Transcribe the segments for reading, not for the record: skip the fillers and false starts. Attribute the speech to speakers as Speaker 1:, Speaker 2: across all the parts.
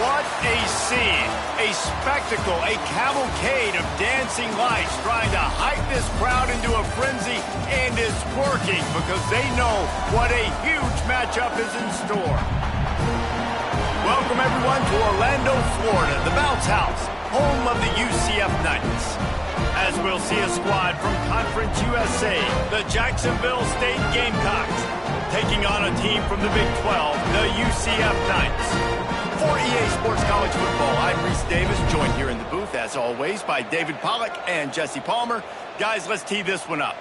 Speaker 1: What a scene, a spectacle, a cavalcade of dancing lights trying to hype this crowd into a frenzy, and it's working because they know what a huge matchup is in store. Welcome everyone to Orlando, Florida, the Bounce House, home of the UCF Knights. As we'll see a squad from Conference USA, the Jacksonville State Gamecocks, taking on a team from the Big 12, the UCF Knights. For EA Sports College Football, I'm Reese Davis, joined here in the booth, as always, by David Pollack and Jesse Palmer. Guys, let's tee this one up.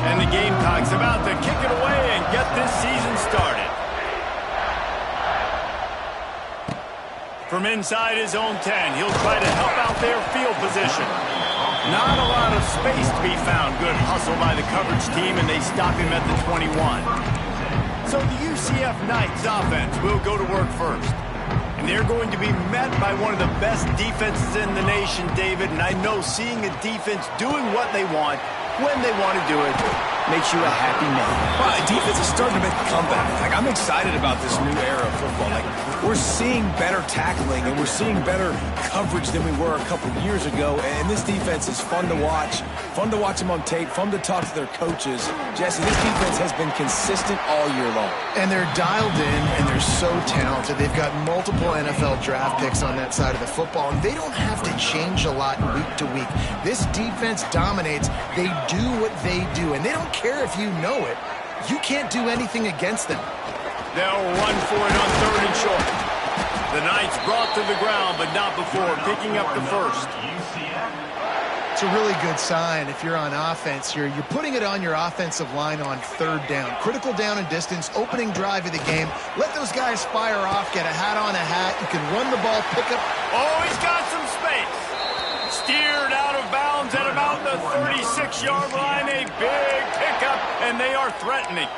Speaker 1: And the Gamecocks about to kick it away and get this season started. From inside his own 10, he'll try to help out their field position. Not a lot of space to be found. Good hustle by the coverage team, and they stop him at the 21. So the UCF Knights offense will go to work first. And they're going to be met by one of the best defenses in the nation, David. And I know seeing a defense doing what they want, when they want to do it, makes you a happy man.
Speaker 2: Well, defense is starting to make a comeback. Like, I'm excited about this new era of football. Like, we're seeing better tackling and we're seeing better coverage than we were a couple years ago. And this defense is fun to watch them on tape, fun to talk to their coaches. Jesse, this defense has been consistent all year long.
Speaker 3: And they're dialed in and they're so talented. They've got multiple NFL draft picks on that side of the football, and they don't have to change a lot week to week. This defense dominates. They do what they do, and they don't care if you know it. You can't do anything against them.
Speaker 1: They'll run for it on 3rd and short. The Knights brought to the ground, but not before picking up the first.
Speaker 3: It's a really good sign if you're on offense. You're putting it on your offensive line on 3rd down. Critical down and distance, opening drive of the game. Let those guys fire off, get a hat on a hat. You can run the ball, pick up.
Speaker 1: Oh, he's got some space. Steered out of bounds at about the 36-yard line. A big pickup, and they are threatening.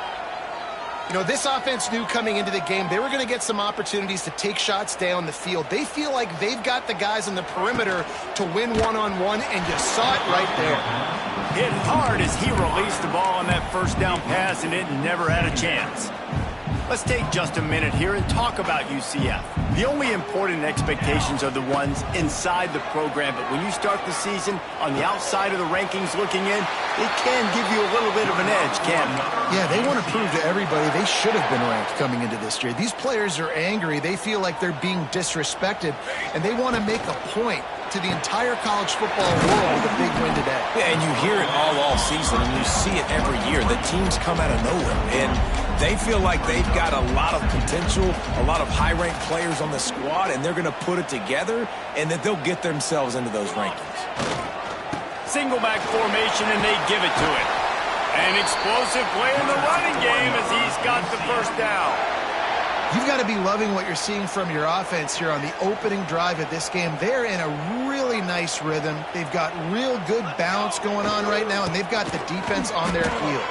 Speaker 3: You know, this offense knew coming into the game they were going to get some opportunities to take shots down the field. They feel like they've got the guys on the perimeter to win one-on-one, and you saw it right there.
Speaker 1: Hit hard as he released the ball on that first down pass, and it never had a chance. Let's take just a minute here and talk about UCF. The only important expectations are the ones inside the program, but when you start the season on the outside of the rankings looking in, it can give you a little bit of an edge, can't it?
Speaker 3: Yeah, they want to prove to everybody they should have been ranked coming into this year. These players are angry. They feel like they're being disrespected, and they want to make a point to the entire college football world with a big win today.
Speaker 2: Yeah, and you hear it all season, and you see it every year. The teams come out of nowhere, and they feel like they've got a lot of potential, a lot of high-ranked players on the squad, and they're going to put it together, and that they'll get themselves into those rankings.
Speaker 1: Single back formation, and they give it to it. An explosive play in the running game as he's got the first down.
Speaker 3: You've got to be loving what you're seeing from your offense here on the opening drive of this game. They're in a really nice rhythm. They've got real good balance going on right now, and they've got the defense on their heels.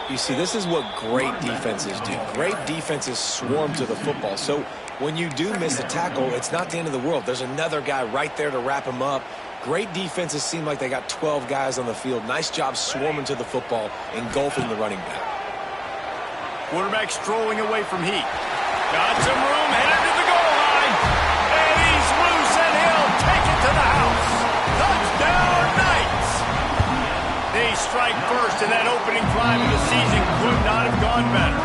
Speaker 2: You see, this is what great defenses do. Great defenses swarm to the football. So when you do miss a tackle, it's not the end of the world. There's another guy right there to wrap him up. Great defenses seem like they got 12 guys on the field. Nice job swarming to the football, engulfing the running back.
Speaker 1: Quarterback strolling away from heat. Got some room, headed to the goal line. And he's loose, and he'll take it to the house. Touchdown, Knights! They strike first, and that opening drive of the season could not have gone better.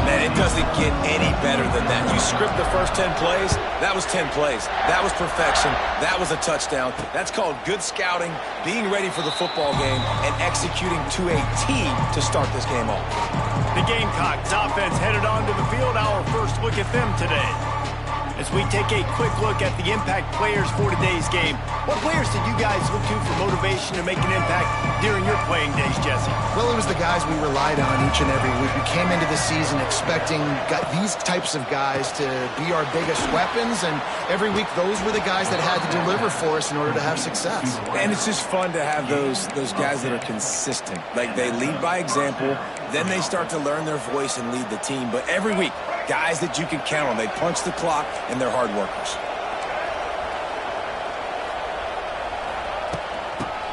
Speaker 2: Man, it doesn't get any better than that. You script the first 10 plays, that was 10 plays. That was perfection. That was a touchdown. That's called good scouting, being ready for the football game, and executing to a T to start this game off.
Speaker 1: The Gamecocks offense headed onto the field. Our first look at them today. As we take a quick look at the impact players for today's game, what players did you guys look to for motivation to make an impact during your playing days, Jesse?
Speaker 3: Well, it was the guys we relied on each and every week. We came into the season expecting these types of guys to be our biggest weapons, and every week those were the guys that had to deliver for us in order to have success.
Speaker 2: And it's just fun to have those guys that are consistent. Like, they lead by example, then they start to learn their voice and lead the team. But every week, Guys that you can count on. They punch the clock, and they're hard workers.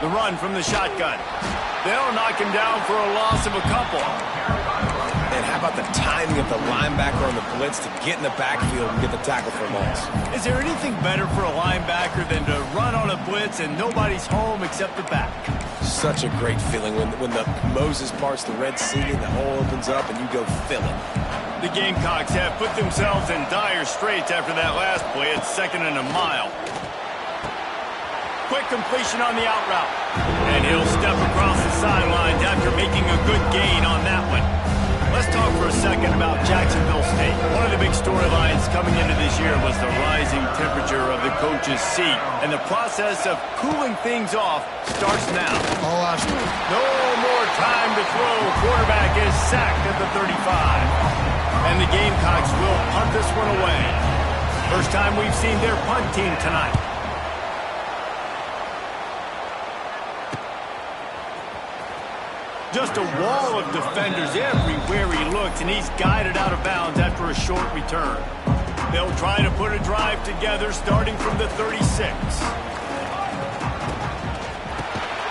Speaker 1: The run from the shotgun. They'll knock him down for a loss of a couple.
Speaker 2: And how about the timing of the linebacker on the blitz to get in the backfield and get the tackle for a loss?
Speaker 1: Is there anything better for a linebacker than to run on a blitz and nobody's home except the back?
Speaker 2: Such a great feeling when the Moses parts the Red Sea and the hole opens up and you go fill it.
Speaker 1: The Gamecocks have put themselves in dire straits after that last play. It's 2nd and a mile. Quick completion on the out route. And he'll step across the sidelines after making a good gain on that one. Let's talk for a second about Jacksonville State. One of the big storylines coming into this year was the rising temperature of the coach's seat. And the process of cooling things off starts now. No more time to throw. Quarterback is sacked at the 35. And the Gamecocks will punt this one away. First time we've seen their punt team tonight. Just a wall of defenders everywhere he looks, and he's guided out of bounds after a short return. They'll try to put a drive together starting from the 36.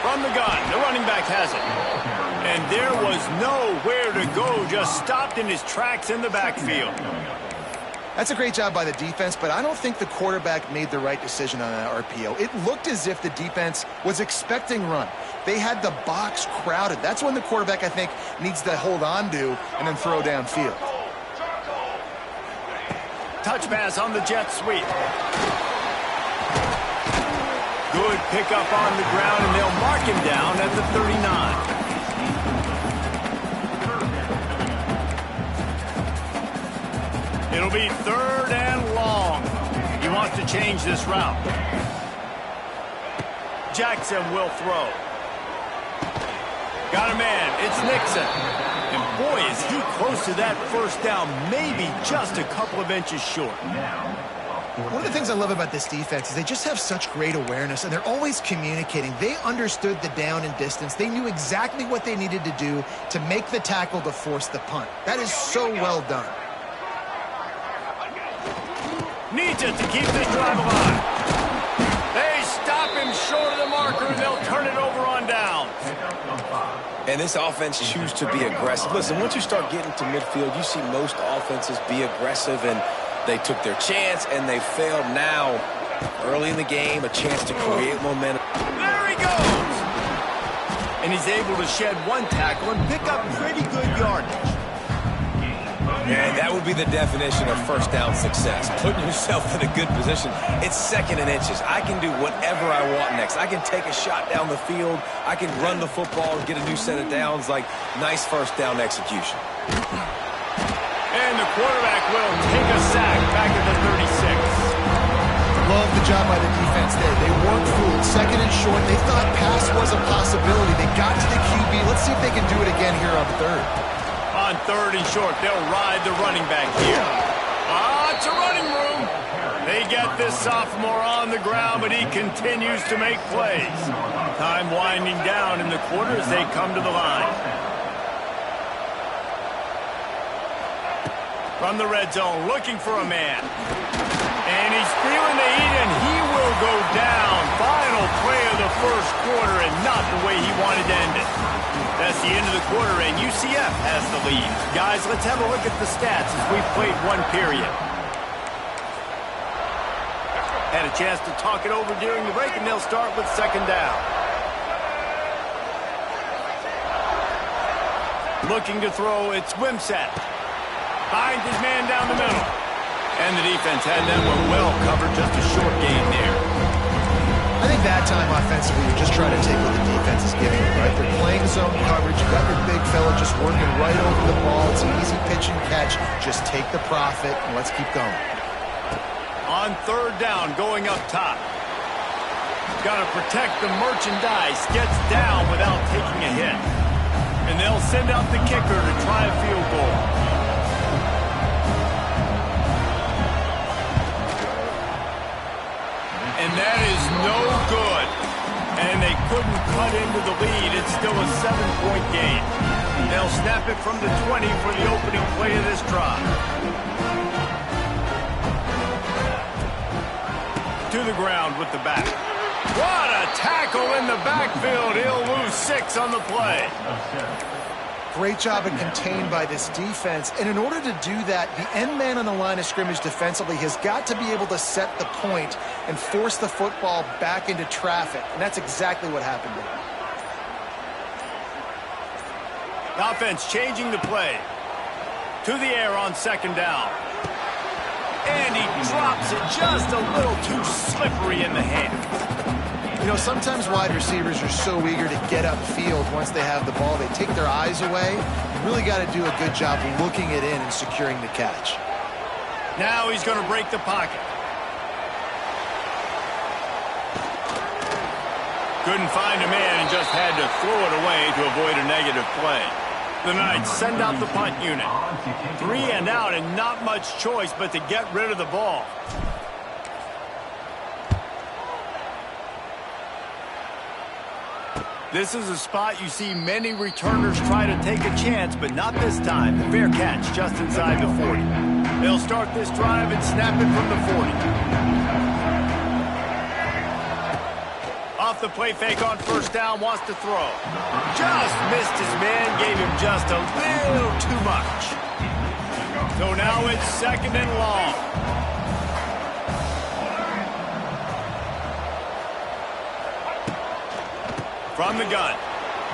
Speaker 1: From the gun, the running back has it. And there was nowhere to go, just stopped in his tracks in the backfield.
Speaker 3: That's a great job by the defense, but I don't think the quarterback made the right decision on that RPO. It looked as if the defense was expecting run. They had the box crowded. That's when the quarterback, I think, needs to hold on to and then throw downfield.
Speaker 1: Touch pass on the jet sweep. Good pickup on the ground, and they'll mark him down at the 39. It'll be 3rd and long. He wants to change this route. Jackson will throw. Got a man. It's Nixon. And boy, is he close to that first down, maybe just a couple of inches short.
Speaker 3: One of the things I love about this defense is they just have such great awareness, and they're always communicating. They understood the down and distance. They knew exactly what they needed to do to make the tackle to force the punt. That is so well done.
Speaker 1: Needs it to keep this drive alive. They stop him short of the marker, and they'll turn it over on downs.
Speaker 2: And this offense chooses to be aggressive. Listen, once you start getting to midfield, you see most offenses be aggressive, and they took their chance, and they failed. Now, early in the game, a chance to create momentum.
Speaker 1: There he goes! And he's able to shed one tackle and pick up pretty good yardage.
Speaker 2: And that would be the definition of first down success. Putting yourself in a good position. It's 2nd and inches. I can do whatever I want next. I can take a shot down the field. I can run the football and get a new set of downs. Like, nice first down execution.
Speaker 1: And the quarterback will take a sack back at the 36.
Speaker 3: Love the job by the defense there. They weren't fooled. 2nd and short. They thought pass was a possibility. They got to the QB. Let's see if they can do it again here on 3rd.
Speaker 1: On 3rd and short, they'll ride the running back here. It's a running room. They get this sophomore on the ground, but he continues to make plays. Time winding down in the quarter as they come to the line. From the red zone, looking for a man. And he's feeling the heat, and he will go down. Final play of the first quarter, and not the way he wanted to end it. That's the end of the quarter, and UCF has the lead. Guys, let's have a look at the stats as we've played one period. Had a chance to talk it over during the break, and they'll start with 2nd down. Looking to throw, it's Wimsatt. Finds his man down the middle. And the defense had that one well covered, just a short gain there.
Speaker 3: I think that time offensively, you're just trying to take what the defense is giving you, right? They're playing zone coverage. You got your big fella just working right over the ball. It's an easy pitch and catch. Just take the profit, and let's keep going.
Speaker 1: On 3rd down, going up top. Got to protect the merchandise. Gets down without taking a hit. And they'll send out the kicker to try a field goal. And that is no good. And they couldn't cut into the lead. It's still a 7-point game. They'll snap it from the 20 for the opening play of this drive. to the ground with the back. What a tackle in the backfield. He'll lose 6 on the play.
Speaker 3: Great job of contained by this defense. And in order to do that, the end man on the line of scrimmage defensively has got to be able to set the point and force the football back into traffic. And that's exactly what happened there.
Speaker 1: The offense changing the play. To the air on 2nd down. And he drops it just a little too slippery in the hand.
Speaker 3: You know, sometimes wide receivers are so eager to get upfield once they have the ball. They take their eyes away. You really got to do a good job looking it in and securing the catch.
Speaker 1: Now he's going to break the pocket. Couldn't find a man and just had to throw it away to avoid a negative play. The Knights send out the punt unit. 3 and out and not much choice but to get rid of the ball. This is a spot you see many returners try to take a chance, but not this time. The fair catch just inside the 40. They'll start this drive and snap it from the 40. Off the play fake on 1st down, wants to throw. Just missed his man, gave him just a little too much. So now it's 2nd and long. From the gun.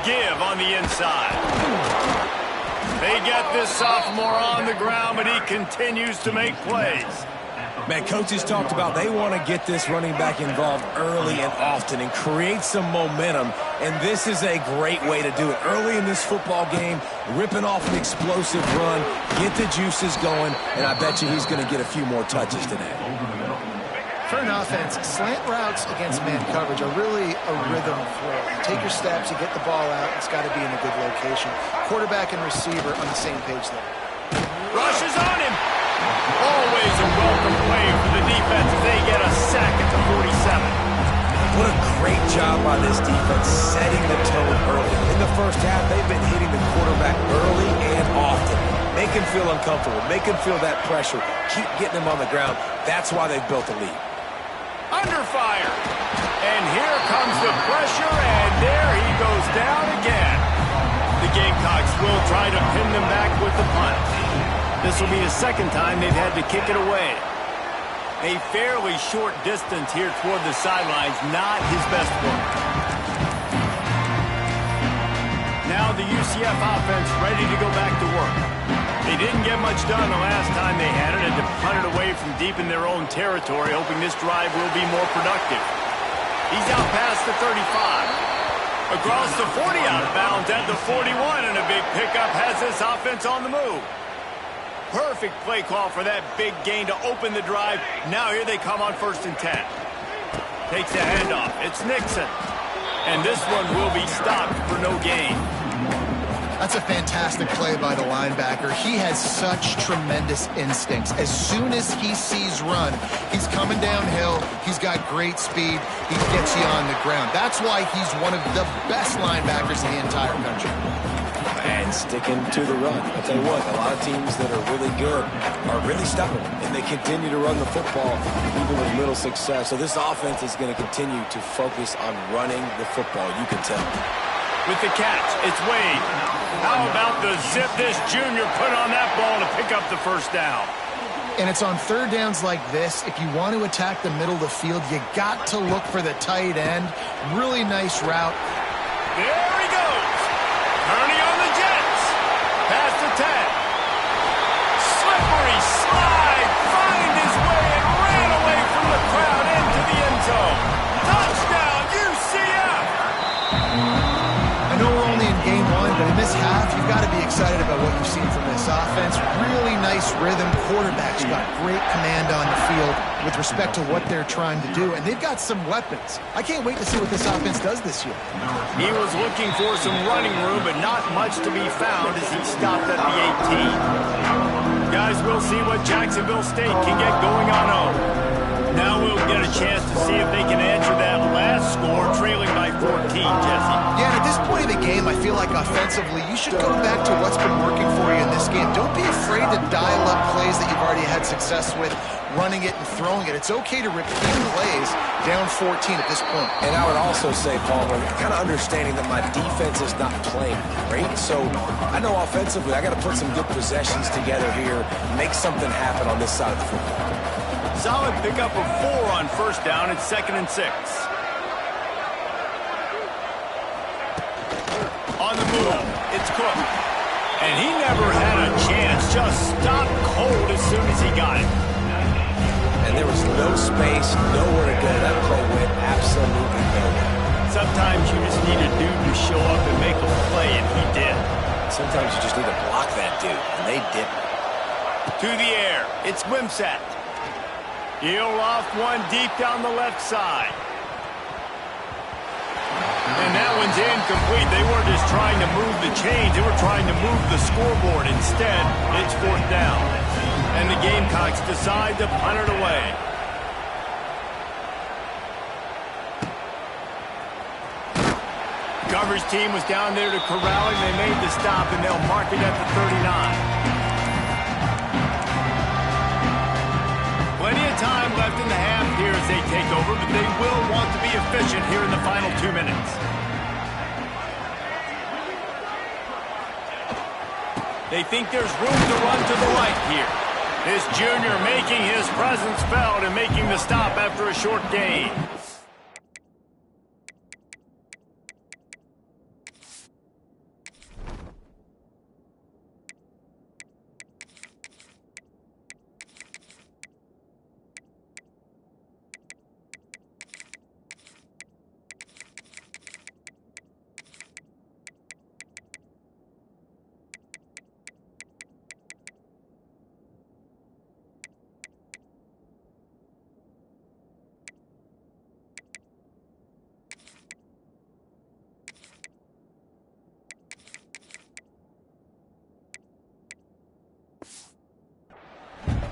Speaker 1: Give on the inside. They get this sophomore on the ground, but he continues to make plays.
Speaker 2: Man, coaches talked about they want to get this running back involved early and often and create some momentum, and this is a great way to do it. Early in this football game, ripping off an explosive run, get the juices going, and I bet you he's going to get a few more touches today.
Speaker 3: For an offense, slant routes against man coverage are really a rhythm throw. You take your steps, you get the ball out, it's got to be in a good location. Quarterback and receiver on the same page there.
Speaker 1: Rushes on him. Always a welcome play for the defense as they get a sack at the 47.
Speaker 2: What a great job by this defense setting the tone early. In the first half, they've been hitting the quarterback early and often. Make him feel uncomfortable. Make him feel that pressure. Keep getting him on the ground. That's why they've built a lead.
Speaker 1: Under fire. And here comes the pressure, and there he goes down again. The Gamecocks will try to pin them back with the punt. This will be the 2nd time they've had to kick it away. A fairly short distance here toward the sidelines, not his best work. Now the UCF offense ready to go back to work. They didn't get much done the last time they had it, and to punt it away from deep in their own territory, hoping this drive will be more productive. He's out past the 35. Across the 40 out of bounds at the 41, and a big pickup has this offense on the move. Perfect play call for that big gain to open the drive. Now here they come on 1st and 10. Takes the handoff. It's Nixon. And this one will be stopped for no gain.
Speaker 3: That's a fantastic play by the linebacker. He has such tremendous instincts. As soon as he sees run, he's coming downhill. He's got great speed. He gets you on the ground. That's why he's one of the best linebackers in the entire country.
Speaker 2: And sticking to the run. I'll tell you what, a lot of teams that are really good are really stubborn, and they continue to run the football even with little success. So this offense is going to continue to focus on running the football. You can tell.
Speaker 1: With the catch, it's Wade. How about the zip this junior put on that ball to pick up the 1st down?
Speaker 3: And it's on 3rd downs like this. If you want to attack the middle of the field, you got to look for the tight end. Really nice route.
Speaker 1: There he goes. Turning on the Jets. Past the 10. Slippery slide. Find his way and ran away from the crowd into the end zone. Touchdown, UCF.
Speaker 3: I know we're only in game 1, but in this half, you've got to be excited about what you've seen from this offense. Really nice rhythm. Quarterback's got great command on the field with respect to what they're trying to do, and they've got some weapons. I can't wait to see what this offense does this year.
Speaker 1: He was looking for some running room, but not much to be found as he stopped at the 18. Guys, we'll see what Jacksonville State can get going on home. Now we'll get a chance to see if they can answer that last score, trailing by 14, Jesse.
Speaker 3: Yeah, and at this point of the game, I feel like offensively, you should go back to what's been working for you in this game. Don't be afraid to dial up plays that you've already had success with, running it and throwing it. It's okay to repeat plays down 14 at this point.
Speaker 2: And I would also say, Palmer, kind of understanding that my defense is not playing great, so I know offensively I got to put some good possessions together here, make something happen on this side of the football.
Speaker 1: Solid pickup of 4 on first down. It's 2nd and 6. On the move, it's Cook. And he never had a chance. Just stopped cold as soon as he got it.
Speaker 2: And there was no space, nowhere to go. That play went absolutely nowhere.
Speaker 1: Sometimes you just need a dude to show up and make a play, and he did.
Speaker 2: Sometimes you just need to block that dude, and they didn't.
Speaker 1: To the air, it's Wimsatt. He'll loft one deep down the left side. And that one's incomplete. They weren't just trying to move the chains. They were trying to move the scoreboard. Instead, it's 4th down. And the Gamecocks decide to punt it away. Coverage team was down there to corral him. They made the stop, and they'll mark it at the 39. Plenty of time left in the half here as they take over, but they will want to be efficient here in the final 2 minutes. They think there's room to run to the right here. This junior making his presence felt and making the stop after a short gain.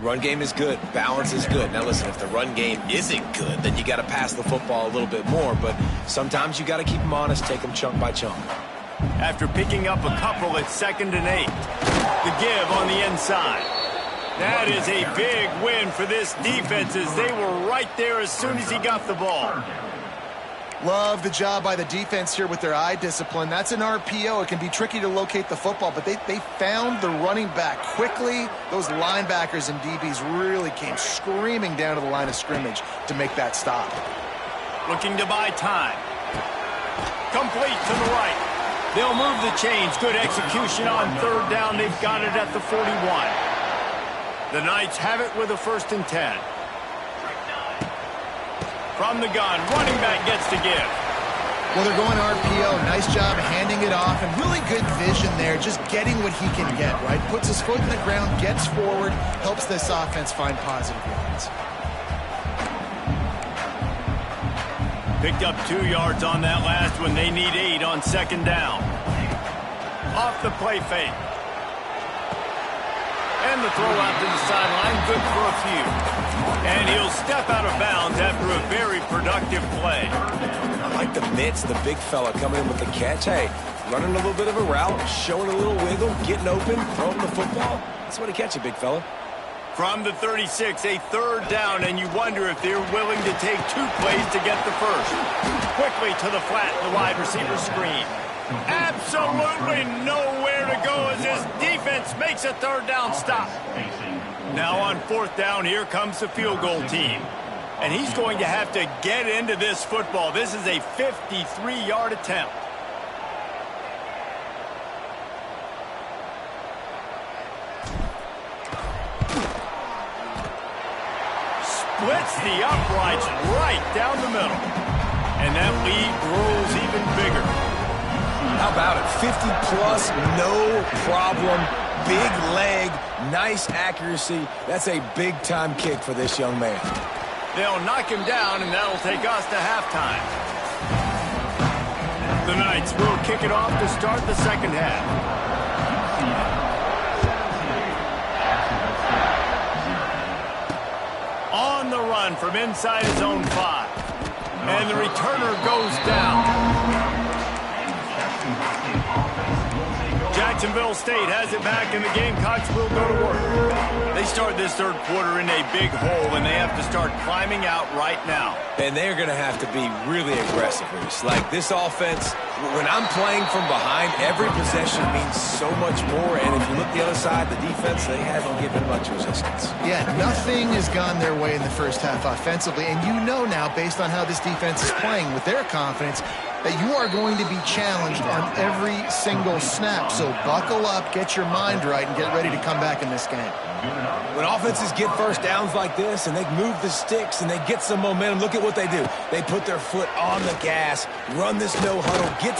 Speaker 2: Run game is good. Balance is good. Now, listen, if the run game isn't good, then you got to pass the football a little bit more. But sometimes you got to keep them honest, take them chunk by chunk.
Speaker 1: After picking up a couple, it's 2nd and 8. The give on the inside. That is a big win for this defense as they were right there as soon as he got the ball.
Speaker 3: Love the job by the defense here with their eye discipline. That's an RPO. It can be tricky to locate the football, but they found the running back quickly. Those linebackers and DBs really came screaming down to the line of scrimmage to make that stop.
Speaker 1: Looking to buy time. Complete to the right. They'll move the chains. Good execution on 3rd down. They've got it at the 41. The Knights have it with a 1st and 10. From the gun, running back gets to give.
Speaker 3: Well, they're going RPO. Nice job handing it off, and really good vision there, just getting what he can get, right? Puts his foot in the ground, gets forward, helps this offense find positive yards.
Speaker 1: Picked up 2 yards on that last one. They need 8 on 2nd down. Off the play fake. And the throw out to the sideline, good for a few. And he'll step out of bounds after a very productive play.
Speaker 2: I like the mitts, the big fella coming in with the catch. Hey, running a little bit of a route, showing a little wiggle, getting open, throwing the football. That's what he catch it, big fella.
Speaker 1: From the 36, a 3rd down, and you wonder if they're willing to take 2 plays to get the first. Quickly to the flat, the wide receiver screen. Absolutely nowhere to go as his defense makes a 3rd down stop. Now on 4th down, here comes the field goal team. And he's going to have to get into this football. This is a 53-yard attempt. Splits the uprights right down the middle. And that lead grows even bigger.
Speaker 2: How about it? 50-plus, no problem. Big leg, nice accuracy. That's a big-time kick for this young man.
Speaker 1: They'll knock him down, and that'll take us to halftime. The Knights will kick it off to start the 2nd half. On the run. run from inside his own 5. And the returner goes down. Jacksonville State has it back, and the Gamecocks will go to work. They start this third quarter in a big hole, and they have to start climbing out right now.
Speaker 2: And they're going to have to be really aggressive, Reese. Like this offense, when I'm playing from behind, every possession means so much more. And if you look the other side, the defense, they haven't given much resistance.
Speaker 3: Yeah, nothing has gone their way in the first half offensively. And you know now, based on how this defense is playing with their confidence, that you are going to be challenged on every single snap. So buckle up, get your mind right, and get ready to come back in this game.
Speaker 2: When offenses get first downs like this and they move the sticks and they get some momentum, look at what they do. They put their foot on the gas, run this no huddle,
Speaker 1: They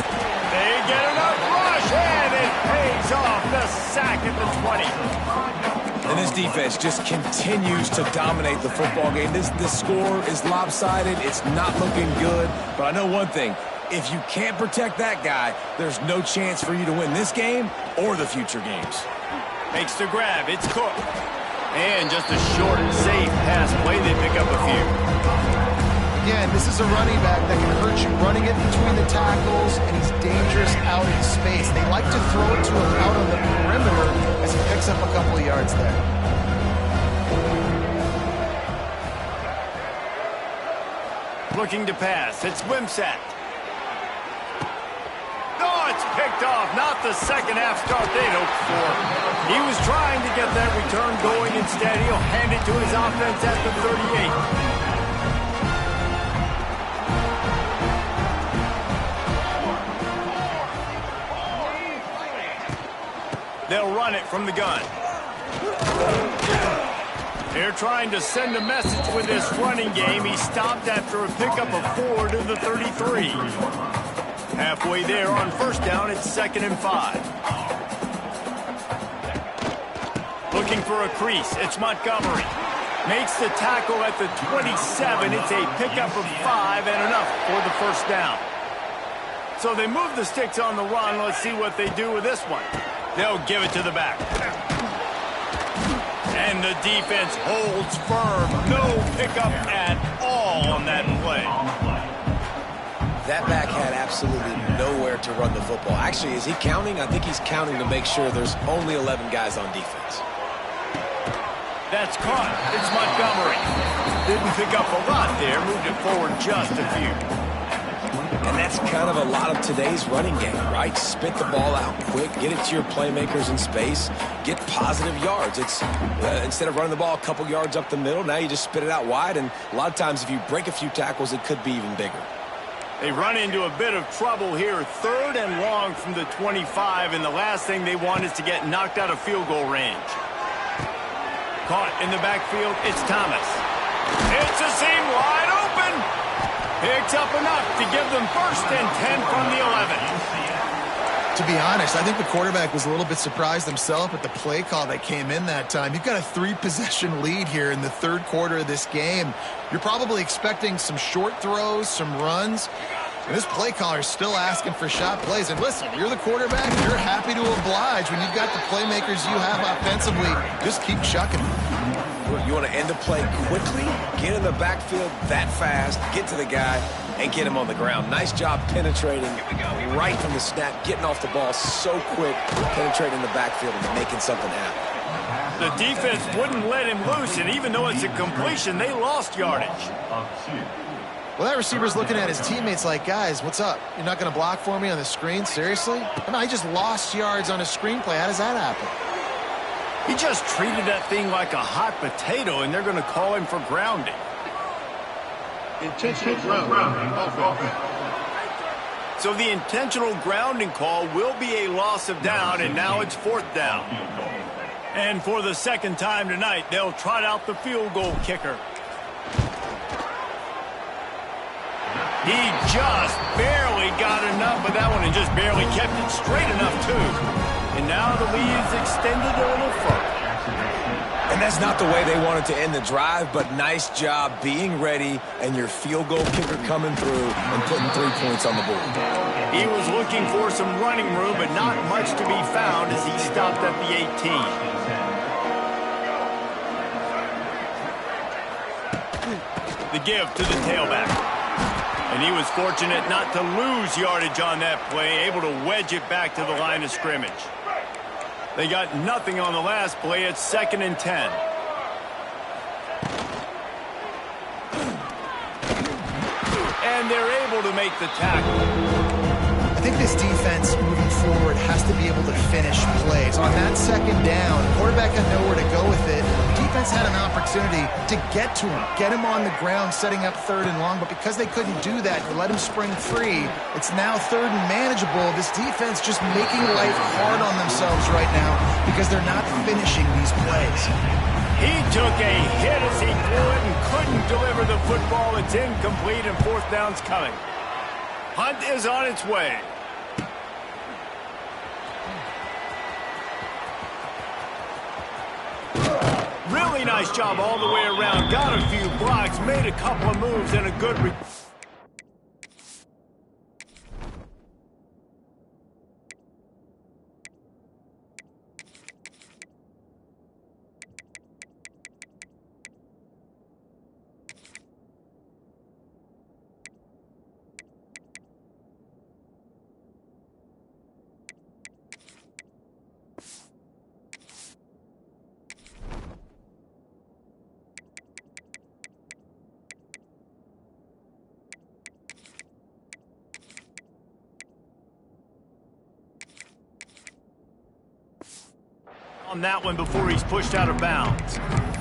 Speaker 1: get enough rush, and it pays off. The sack at the 20.
Speaker 2: And this defense just continues to dominate the football game. This score is lopsided. It's not looking good. But I know one thing. If you can't protect that guy, there's no chance for you to win this game or the future games.
Speaker 1: Makes the grab. It's Cook. And just a short, safe pass play. They pick up a few.
Speaker 3: Again, this is a running back that can hurt you running it between the tackles, and he's dangerous out in space. They like to throw it to him out on the perimeter as he picks up a couple of yards there.
Speaker 1: Looking to pass. It's Wimsatt. Oh, it's picked off. Not the second half start they'd hoped for. He was trying to get that return going. Instead, he'll hand it to his offense at the 38. They'll run it from the gun. They're trying to send a message with this running game. He stopped after a pickup of 4 to the 33. Halfway there on first down, it's 2nd and 5. Looking for a crease. It's Montgomery. Makes the tackle at the 27. It's a pickup of 5 and enough for the first down. So they move the sticks on the run. Let's see what they do with this one. They'll give it to the back. And the defense holds firm. No pickup at all on that play.
Speaker 2: That back had absolutely nowhere to run the football. Actually, is he counting? I think he's counting to make sure there's only 11 guys on defense.
Speaker 1: That's caught. It's Montgomery. Didn't pick up a lot there. Moved it forward just a few.
Speaker 2: And that's kind of a lot of today's running game, right? Spit the ball out quick, get it to your playmakers in space, get positive yards. It's instead of running the ball a couple yards up the middle, now you just spit it out wide, and a lot of times if you break a few tackles, it could be even bigger.
Speaker 1: They run into a bit of trouble here. 3rd and long from the 25, and the last thing they want is to get knocked out of field goal range. Caught in the backfield, it's Thomas. It's a seam wide open. Picks up enough to give them 1st and 10 from the 11.
Speaker 3: To be honest, I think the quarterback was a little bit surprised himself at the play call that came in that time. You've got a 3-possession lead here in the third quarter of this game. You're probably expecting some short throws, some runs. And this play caller is still asking for shot plays. And listen, you're the quarterback. You're happy to oblige. When you've got the playmakers you have offensively, just keep chucking them.
Speaker 2: You want to end the play quickly, get in the backfield that fast, get to the guy, and get him on the ground. Nice job penetrating right from the snap, getting off the ball so quick, penetrating the backfield and making something happen.
Speaker 1: The defense wouldn't let him loose, and even though it's a completion, they lost yardage.
Speaker 3: Well, that receiver's looking at his teammates like, guys, what's up? You're not going to block for me on the screen? Seriously? I mean, I just lost yards on a screenplay. How does that happen?
Speaker 1: He just treated that thing like a hot potato, and they're going to call him for grounding.
Speaker 4: Intentional grounding.
Speaker 1: So the intentional grounding call will be a loss of down, and now it's 4th down. And for the 2nd time tonight, they'll trot out the field goal kicker. He just barely got enough with that one and just barely kept it straight enough, too. And now the lead is extended a little further.
Speaker 2: And that's not the way they wanted to end the drive, but nice job being ready and your field goal kicker coming through and putting 3 points on the board.
Speaker 1: He was looking for some running room, but not much to be found as he stopped at the 18. The give to the tailback. And he was fortunate not to lose yardage on that play, able to wedge it back to the line of scrimmage. They got nothing on the last play. It's 2nd and 10. And they're able to make the tackle.
Speaker 3: I think this defense moving forward has to be able to finish plays. On that 2nd down, the quarterback had nowhere to go with it. The defense had an opportunity to get to him, get him on the ground, setting up 3rd and long. But because they couldn't do that, they let him spring free. It's now 3rd and manageable. This defense just making life hard on themselves right now because they're not finishing these plays.
Speaker 1: He took a hit as he threw it and couldn't deliver the football. It's incomplete and 4th down's coming. Hunt is on its way. Really nice job all the way around. Got a few blocks, made a couple of moves, and a good... on that one before he's pushed out of bounds.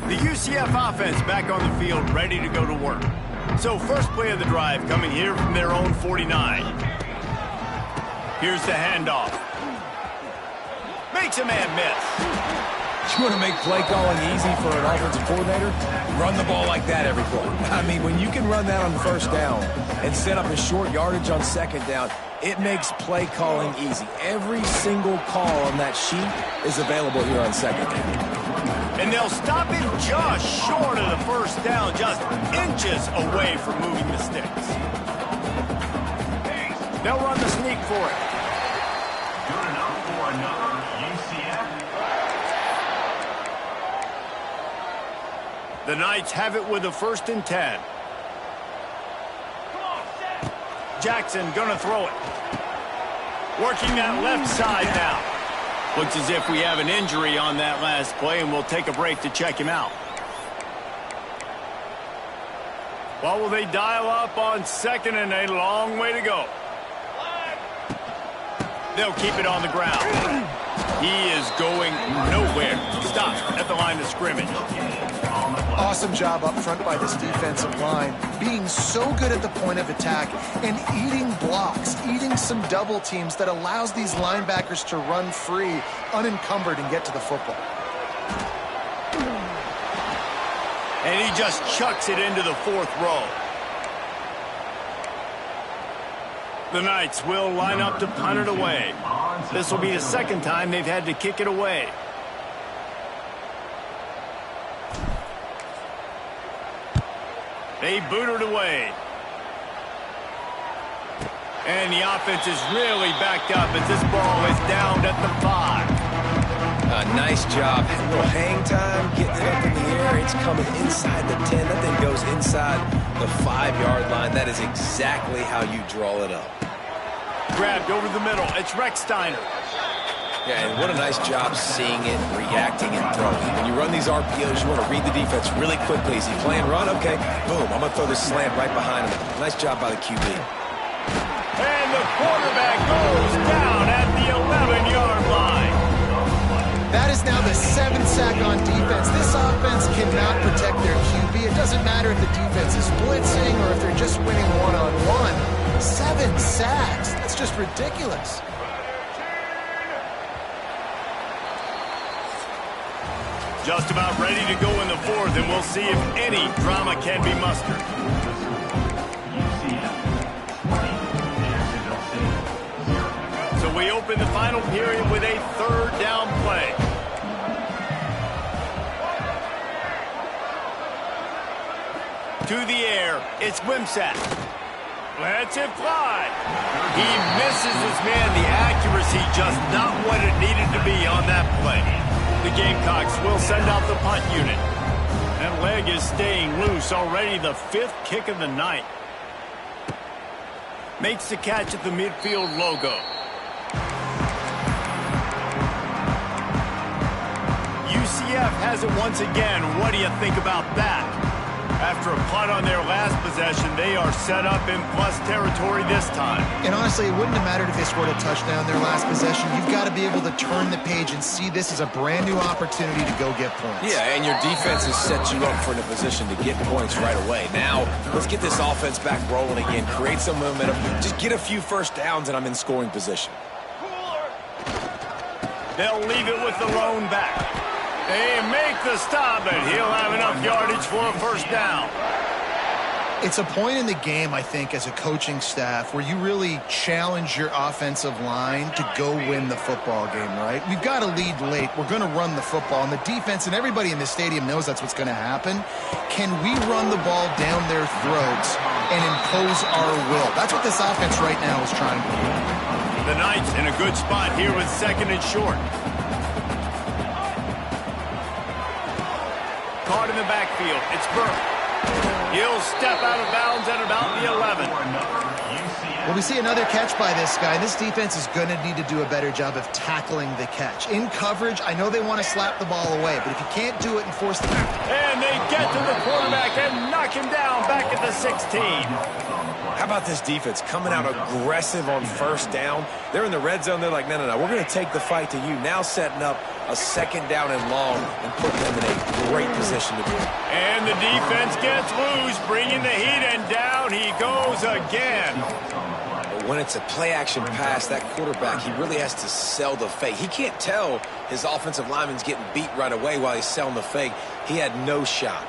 Speaker 1: The UCF offense back on the field, ready to go to work. So first play of the drive coming here from their own 49. Here's the handoff. Makes a man miss.
Speaker 2: You want to make play calling easy for an offensive coordinator? Run the ball like that every play. I mean, when you can run that on 1st down and set up a short yardage on 2nd down, it makes play calling easy. Every single call on that sheet is available here on 2nd down.
Speaker 1: And they'll stop him just short of the 1st down, just inches away from moving the sticks. They'll run the sneak for it.
Speaker 4: Good enough for another UCF.
Speaker 1: The Knights have it with a 1st and 10. Jackson gonna throw it. Working that left side now. Looks as if we have an injury on that last play, and we'll take a break to check him out. What will they dial up on 2nd and a long way to go? They'll keep it on the ground. He is going nowhere. Stop at the line of scrimmage.
Speaker 3: Awesome job up front by this defensive line, being so good at the point of attack and eating blocks, eating some double teams that allows these linebackers to run free, unencumbered, and get to the football.
Speaker 1: And he just chucks it into the 4th row. The Knights will line up to punt it away. This will be the 2nd time they've had to kick it away. They boot it away. And the offense is really backed up as this ball is down at the 5.
Speaker 2: Nice job. A little hang time, getting it up in the air. It's coming inside the 10. That thing goes inside the 5-yard line. That is exactly how you draw it up.
Speaker 1: Grabbed over the middle. It's Recksteiner.
Speaker 2: Yeah, and what a nice job seeing it, reacting, and throwing. When you run these RPOs, you want to read the defense really quickly. Is he playing run? Okay, boom. I'm going to throw this slant right behind him. Nice job by the QB.
Speaker 1: And the quarterback goes down at the 11-yard line.
Speaker 3: That is now the 7th sack on defense. This offense cannot protect their QB. It doesn't matter if the defense is blitzing or if they're just winning one-on-one. 7 sacks. That's just ridiculous.
Speaker 1: Just about ready to go in the 4th, and we'll see if any drama can be mustered. So we open the final period with a 3rd down play. To the air, it's Wimsatt. Lets it fly. He misses his man. The accuracy just not what it needed to be on that play. The Gamecocks will send out the punt unit. That leg is staying loose. Already the 5th kick of the night. Makes the catch at the midfield logo. UCF has it once again. What do you think about that? After a punt on their last possession, they are set up in plus territory this time.
Speaker 3: And honestly, it wouldn't have mattered if they scored a touchdown their last possession. You've got to be able to turn the page and see this as a brand new opportunity to go get points.
Speaker 2: Yeah, and your defense has set you up for in a position to get points right away. Now, let's get this offense back rolling again, create some momentum, just get a few first downs, and I'm in scoring position.
Speaker 1: They'll leave it with the lone back. They make the stop, and he'll have enough yardage for a first down.
Speaker 3: It's a point in the game, I think, as a coaching staff where you really challenge your offensive line to go win the football game, right? We've got to lead late. We're going to run the football, and the defense and everybody in the stadium knows that's what's going to happen. Can we run the ball down their throats and impose our will? That's what this offense right now is trying to do.
Speaker 1: The Knights in a good spot here with 2nd and short. Caught in the backfield. It's Burke. He'll step out of bounds at about the 11.
Speaker 3: Well, we see another catch by this guy. This defense is going to need to do a better job of tackling the catch. In coverage, I know they want to slap the ball away, but if you can't do it and force the...
Speaker 1: And they get to the quarterback and knock him down back at the 16.
Speaker 2: How about this defense coming out aggressive on first down? They're in the red zone. They're like, no, we're going to take the fight to you. Now setting up a 2nd down and long and putting them in a great position to do it.
Speaker 1: And the defense gets loose, bringing the heat, and down he goes again.
Speaker 2: But when it's a play-action pass, that quarterback, he really has to sell the fake. He can't tell his offensive lineman's getting beat right away while he's selling the fake. He had no shot.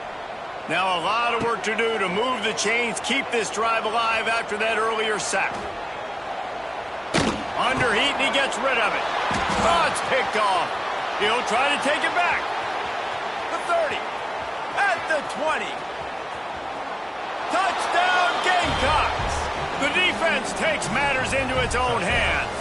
Speaker 1: Now a lot of work to do to move the chains, keep this drive alive after that earlier sack. Under heat, and he gets rid of it. Oh, it's picked off. He'll try to take it back. The 30. At the 20. Touchdown, Gamecocks. The defense takes matters into its own hands.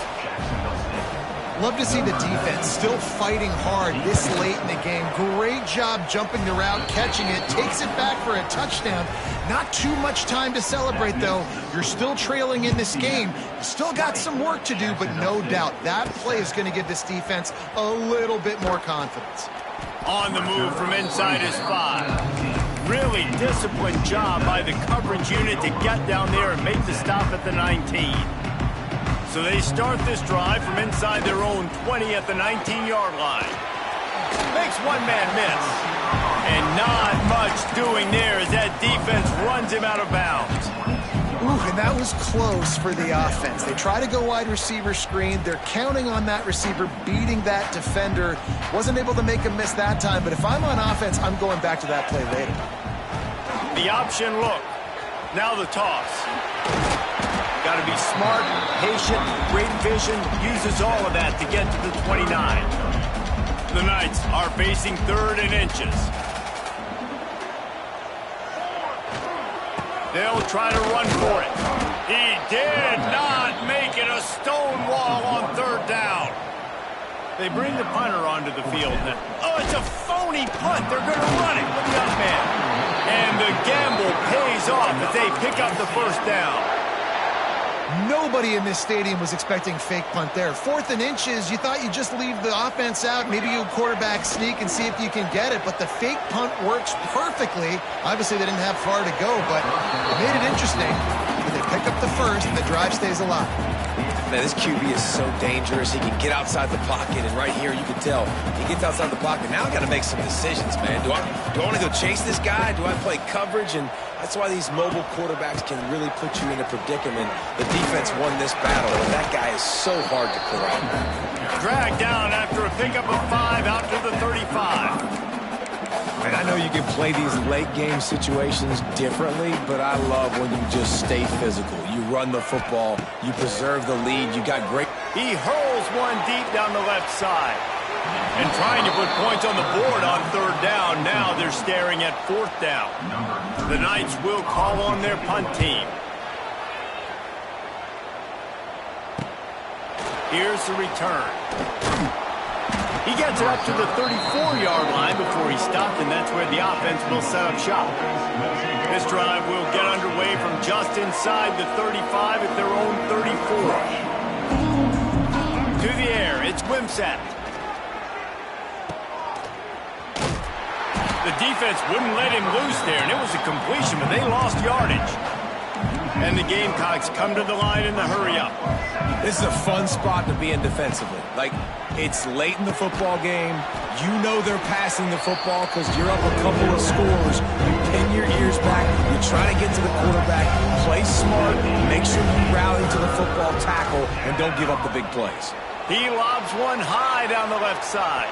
Speaker 3: Love to see the defense still fighting hard this late in the game. Great job jumping the route, catching it, takes it back for a touchdown. Not too much time to celebrate, though. You're still trailing in this game. You still got some work to do, but no doubt that play is going to give this defense a little bit more confidence.
Speaker 1: On the move from inside his 5. Really disciplined job by the coverage unit to get down there and make the stop at the 19. So they start this drive from inside their own 20 at the 19-yard line. Makes one man miss. And not much doing there as that defense runs him out of bounds.
Speaker 3: Ooh, and that was close for the offense. They try to go wide receiver screen. They're counting on that receiver beating that defender. Wasn't able to make him miss that time, but if I'm on offense, I'm going back to that play later.
Speaker 1: The option look. Now the toss. Got to be smart, patient, great vision, uses all of that to get to the 29. The Knights are facing 3rd and inches. They'll try to run for it. He did not make it. A stone wall on 3rd down. They bring the punter onto the field now. Oh, it's a phony punt. They're going to run it with the up man. And the gamble pays off as they pick up the first down.
Speaker 3: Nobody in this stadium was expecting fake punt there. 4th and inches, you thought you'd just leave the offense out, maybe you quarterback sneak and see if you can get it, but the fake punt works perfectly. Obviously, they didn't have far to go, but it made it interesting. But they pick up the first, and the drive stays alive.
Speaker 2: Man, this QB is so dangerous. He can get outside the pocket, and right here you can tell he gets outside the pocket. Now I got to make some decisions, man. Do I want to go chase this guy? Do I play coverage? And that's why these mobile quarterbacks can really put you in a predicament. The defense won this battle, and that guy is so hard to corral.
Speaker 1: Dragged down after a pickup of 5 out to the 35.
Speaker 2: And I know you can play these late game situations differently, but I love when you just stay physical. You run the football, you preserve the lead, you got great...
Speaker 1: He hurls one deep down the left side. And trying to put points on the board on 3rd down. Now they're staring at 4th down. The Knights will call on their punt team. Here's the return. He gets it up to the 34-yard line before he stopped, and that's where the offense will set up shop. This drive will get underway from just inside the 35 at their own 34. To the air, it's Wimsatt. The defense wouldn't let him loose there, and it was a completion, but they lost yardage. And the Gamecocks come to the line in the hurry-up.
Speaker 2: This is a fun spot to be in defensively. Like, it's late in the football game. You know they're passing the football because you're up a couple of scores. You pin your ears back. You try to get to the quarterback. Play smart. Make sure you rally to the football tackle and don't give up the big plays.
Speaker 1: He lobs one high down the left side.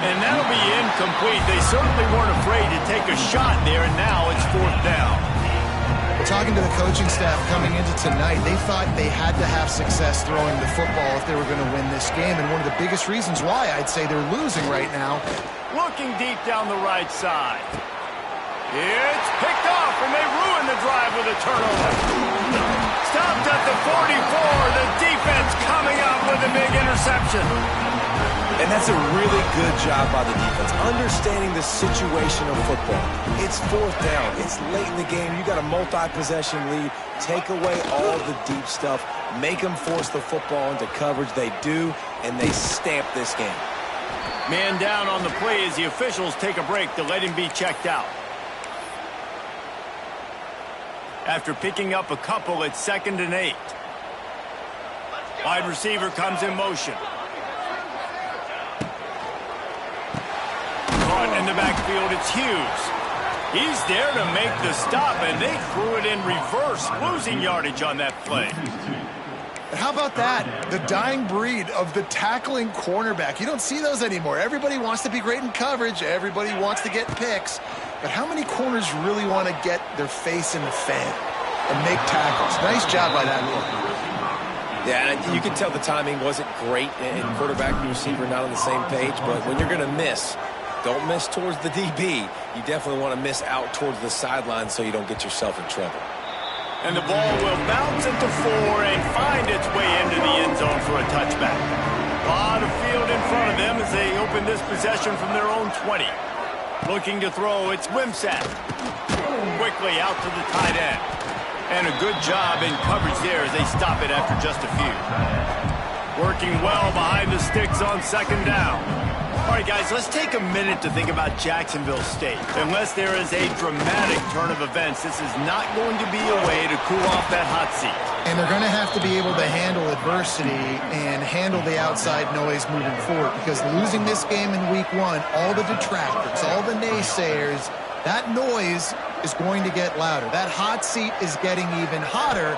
Speaker 1: And that'll be incomplete. They certainly weren't afraid to take a shot there, and now it's 4th down.
Speaker 3: Talking to the coaching staff coming into tonight, they thought they had to have success throwing the football if they were going to win this game, and one of the biggest reasons why I'd say they're losing right now.
Speaker 1: Looking deep down the right side. It's picked off, and they ruin the drive with a turnover. Stopped at the 44. The defense coming up with a big interception.
Speaker 2: And that's a really good job by the defense, understanding the situation of football. It's 4th down. It's late in the game. You got a multi-possession lead. Take away all the deep stuff. Make them force the football into coverage. They do, and they stamp this game.
Speaker 1: Man down on the play as the officials take a break to let him be checked out. After picking up a couple, it's 2nd and 8. Wide receiver comes in motion. In the backfield, it's Hughes. He's there to make the stop, and they threw it in reverse, losing yardage on that play.
Speaker 3: How about that? The dying breed of the tackling cornerback. You don't see those anymore. Everybody wants to be great in coverage. Everybody wants to get picks. But how many corners really want to get their face in the fan and make tackles? Nice job by that one.
Speaker 2: Yeah, and you can tell the timing wasn't great, and quarterback and receiver not on the same page, but when you're going to miss, don't miss towards the DB. You definitely want to miss out towards the sideline so you don't get yourself in trouble.
Speaker 1: And the ball will bounce into 4 and find its way into the end zone for a touchback. A lot of field in front of them as they open this possession from their own 20. Looking to throw, it's Wimsatt. Quickly out to the tight end. And a good job in coverage there as they stop it after just a few. Working well behind the sticks on 2nd down. All right, guys, let's take a minute to think about Jacksonville State. Unless there is a dramatic turn of events, this is not going to be a way to cool off that hot seat.
Speaker 3: And they're going to have to be able to handle adversity and handle the outside noise moving forward, because losing this game in week 1, all the detractors, all the naysayers, that noise is going to get louder. That hot seat is getting even hotter.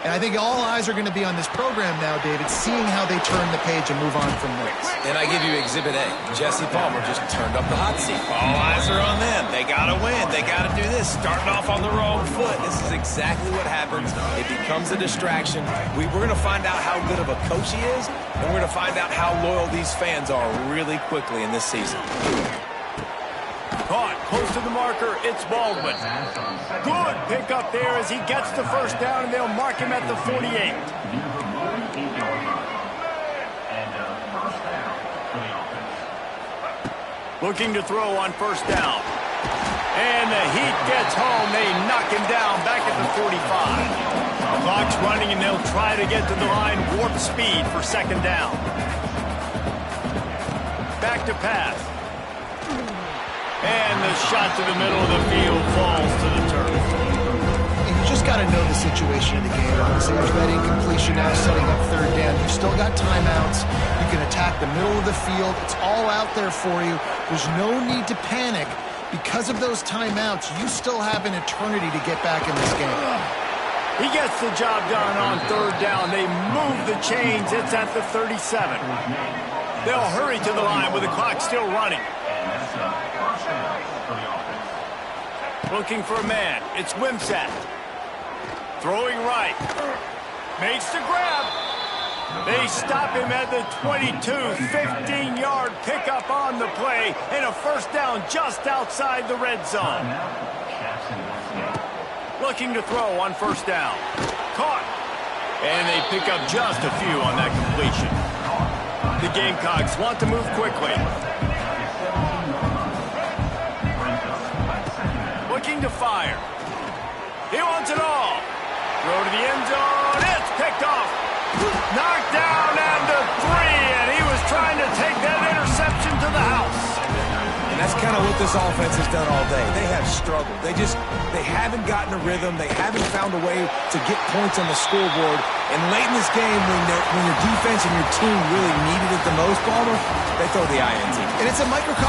Speaker 3: And I think all eyes are going to be on this program now, David, seeing how they turn the page and move on from this.
Speaker 2: And I give you Exhibit A. Jesse Palmer just turned up the hot seat. All eyes are on them. They got to win. They got to do this. Starting off on the wrong foot. This is exactly what happens. It becomes a distraction. We're going to find out how good of a coach he is, and we're going to find out how loyal these fans are really quickly in this season.
Speaker 1: Caught close to the marker, it's Baldwin. Good pick up there as he gets the 1st down, and they'll mark him at the 48. Looking to throw on 1st down. And the heat gets home. They knock him down back at the 45. The clock's running, and they'll try to get to the line warp speed for 2nd down. Back to pass. And the shot to the middle of the field falls to the turf.
Speaker 3: And you just got to know the situation of the game, honestly. There's that incompletion now setting up 3rd down. You've still got timeouts. You can attack the middle of the field. It's all out there for you. There's no need to panic. Because of those timeouts, you still have an eternity to get back in this game.
Speaker 1: He gets the job done on 3rd down. They move the chains. It's at the 37. They'll hurry to the line with the clock still running. Looking for a man. It's Wimsatt. Throwing right. Makes the grab. They stop him at the 22. 15-yard pickup on the play. And a 1st down just outside the red zone. Looking to throw on 1st down. Caught. And they pick up just a few on that completion. The Gamecocks want to move quickly. Looking to fire. He wants it all. Throw to the end zone. It's picked off. Knocked down and a 3, and he was trying to take that interception to the house.
Speaker 2: And that's kind of what this offense has done all day. They have struggled. They haven't gotten a rhythm. They haven't found a way to get points on the scoreboard. And late in this game, when your defense and your team really needed it the most, Palmer, they throw the INT.
Speaker 3: And it's a microcosm